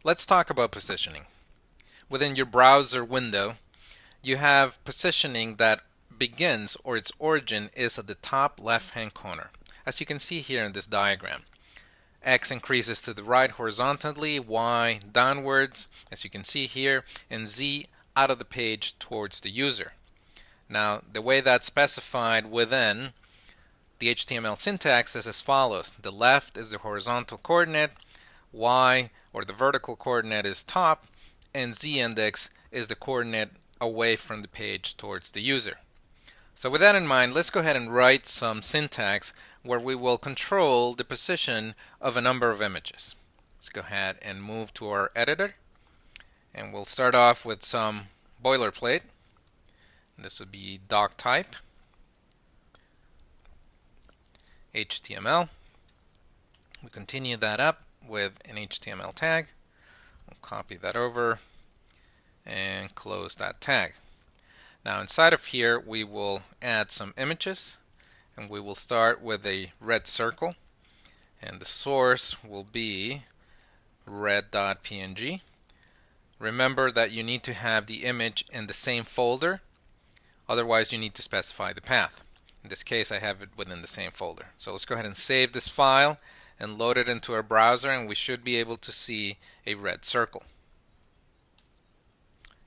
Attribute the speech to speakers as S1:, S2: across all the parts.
S1: Let's talk about positioning. Within your browser window, you have positioning that begins or its origin is at the top left-hand corner. As you can see here in this diagram, X increases to the right horizontally, Y downwards, as you can see here, and Z out of the page towards the user. Now, the way that's specified within the HTML syntax is as follows. The left is the horizontal coordinate, Y or the vertical coordinate is top, and Z index is the coordinate away from the page towards the user. So with that in mind, let's go ahead and write some syntax where we will control the position of a number of images. Let's go ahead and move to our editor, and we'll start off with some boilerplate. This would be doc type HTML. We continue that up with an HTML tag. We'll copy that over and close that tag. Now inside of here we will add some images, and we will start with a red circle, and the source will be red.png. Remember that you need to have the image in the same folder, otherwise you need to specify the path. In this case I have it within the same folder. So let's go ahead and save this file and load it into our browser, and we should be able to see a red circle.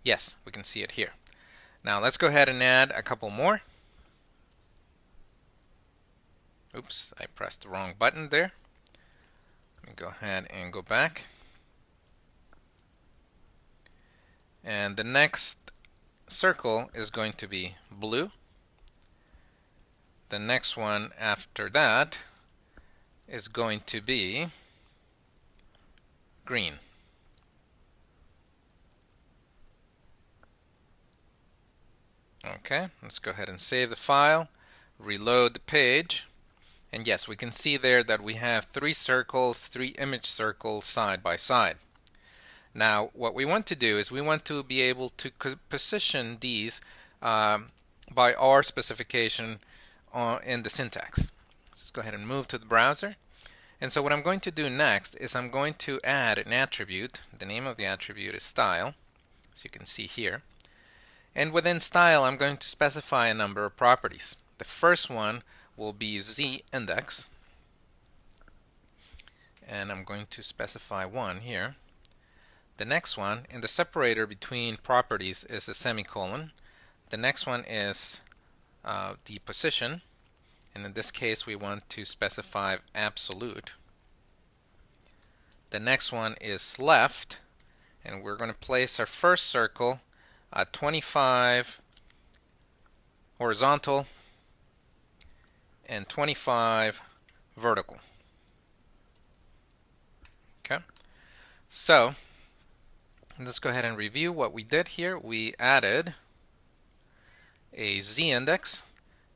S1: Yes, we can see it here. Now let's go ahead and add a couple more. Oops, I pressed the wrong button there. Let me go ahead and go back. And the next circle is going to be blue. The next one after that is going to be green. Okay, let's go ahead and save the file, reload the page, and yes, we can see there that we have three circles, three image circles side by side. Now, what we want to do is we want to be able to position these by our specification in the syntax. Let's go ahead and move to the browser. And so what I'm going to do next is I'm going to add an attribute. The name of the attribute is style, as you can see here. And within style, I'm going to specify a number of properties. The first one will be Z index, and I'm going to specify one here. The next one, in the separator between properties, is a semicolon. The next one is the position, and in this case we want to specify absolute. The next one is left, and we're going to place our first circle at 25 horizontal and 25 vertical. Okay, so let's go ahead and review what we did here. We added a Z index,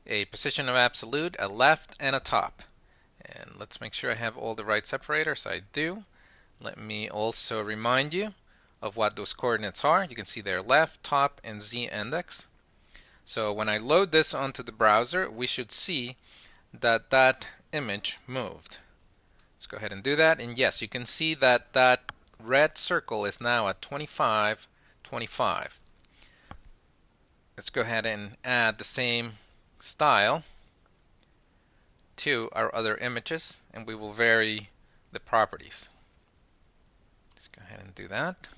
S1: a position of absolute, a left, and a top. And let's make sure I have all the right separators. I do. Let me also remind you of what those coordinates are. You can see they're left, top, and Z index. So when I load this onto the browser, we should see that that image moved. Let's go ahead and do that, and yes, you can see that that red circle is now at 25, 25. Let's go ahead and add the same style to our other images, and we will vary the properties. Let's go ahead and do that.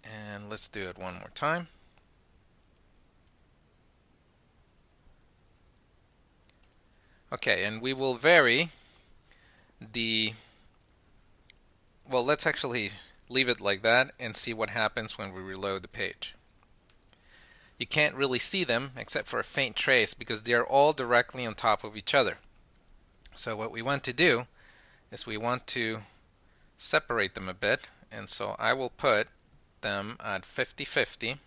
S1: And let's do it one more time. Okay, and we will vary the, well, let's actually leave it like that and see what happens when we reload the page. You can't really see them except for a faint trace because they are all directly on top of each other. So what we want to do is we want to separate them a bit, and so I will put them at 50-50.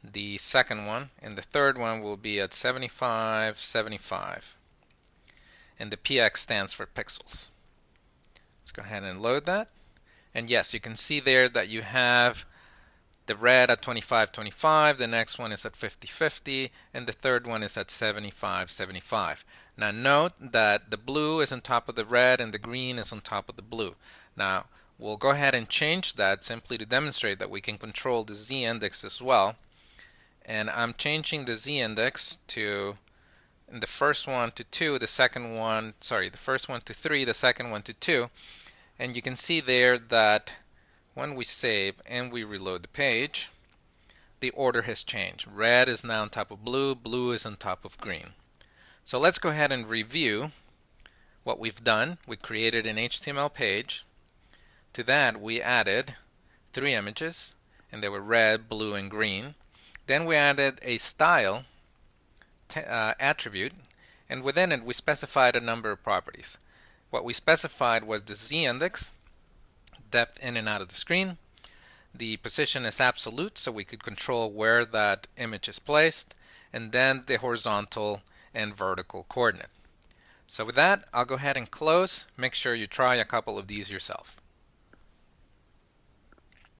S1: The second one and the third one will be at 75-75, and the PX stands for pixels. Let's go ahead and load that, and yes, you can see there that you have the red at 25-25, the next one is at 50-50, and the third one is at 75-75. Now note that the blue is on top of the red and the green is on top of the blue. Now we'll go ahead and change that simply to demonstrate that we can control the z-index as well. And I'm changing the z-index to the first one to 2, the second one, the first one to 3, the second one to 2. And you can see there that when we save and we reload the page, the order has changed. Red is now on top of blue, blue is on top of green. So let's go ahead and review what we've done. We created an HTML page. To that we added 3 images, and they were red, blue, and green. Then we added a style attribute, and within it we specified a number of properties. What we specified was the z-index, depth in and out of the screen. The position is absolute, so we could control where that image is placed, and then the horizontal and vertical coordinate. So with that, I'll go ahead and close. Make sure you try a couple of these yourself.